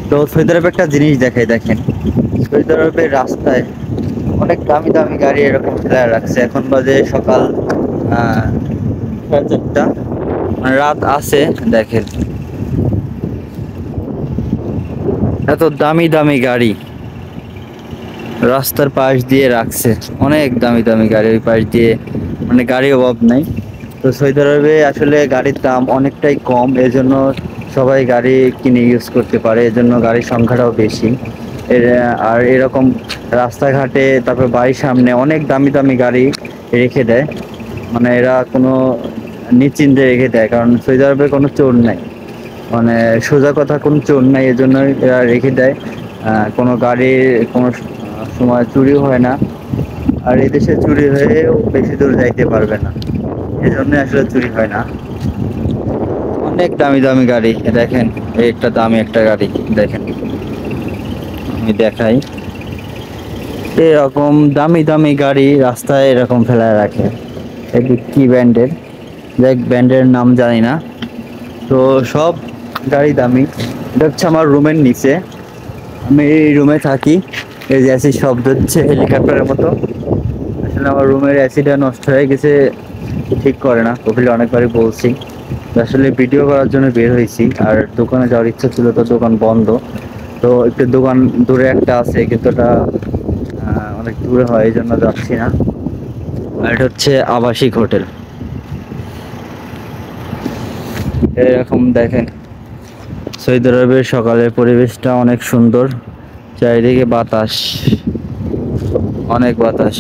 তো সৌদি আরবে একটা জিনিস দেখাই, দেখেন সৌদি আরবের রাস্তায় অনেক দামি দামি গাড়ি এরকম ফেলায় রাখছে। এখন বাজে সকাল 4:30, মানে রাত আছে। দেখেন এত দামি দামি গাড়ি রাস্তার পাশ দিয়ে রাখছে, অনেক দামি দামি গাড়ি ওই পাশ দিয়ে, মানে গাড়ির অভাব নাই। তো সৌদি আরবে আসলে গাড়ির দাম অনেকটাই কম, এজন্য সবাই গাড়ি কিনে ইউজ করতে পারে, এজন্য গাড়ির সংখ্যাটাও বেশি। এর আর এরকম রাস্তাঘাটে, তারপর বাড়ির সামনে অনেক দামি দামি গাড়ি রেখে দেয়, মানে এরা কোনো নিশ্চিন্তে রেখে দেয়, কারণ সৌদি আরবে কোনো চোর নাই, মানে সোজা কথা কোনো চোর নাই, এজন্য এরা রেখে দেয়। কোনো গাড়ির কোনো সময় চুরি হয় না, আর এদেশে চুরি হয়েও বেশি দূর যাইতে পারবে না, এজন্য আসলে চুরি হয় না। অনেক দামি দামি গাড়ি দেখেন, এই একটা দামি একটা গাড়ি দেখেন, আমি দেখাই। এরকম দামি দামি গাড়ি রাস্তায় এরকম ফেলায় রাখে, এটি কি ব্র্যান্ডের, দেখ ব্র্যান্ডের নাম জানি না। তো সব গাড়ি দামি। এটা হচ্ছে আমার রুমের নিচে, আমি এই রুমে থাকি। এই যে অ্যাসিড শব্দ হচ্ছে হেলিকপ্টারের মতো। আসলে আমার রুমের অ্যাসিডটা নষ্ট হয়ে গেছে, ঠিক করে না, কপিলে অনেকবারই বলছি। তো আসলে ভিডিও করার জন্য বের হয়েছি, আর দোকানে যাওয়ার ইচ্ছা ছিল, তো দোকান বন্ধ। তো একটু দোকান দূরে একটা আছে, কিন্তু ওটা অনেক দূরে হয়, এই জন্য যাচ্ছি না। আর এটা হচ্ছে আবাসিক হোটেল। এরকম দেখেন সৌদি আরবের সকালের পরিবেশটা অনেক সুন্দর, চারিদিকে বাতাস, অনেক বাতাস।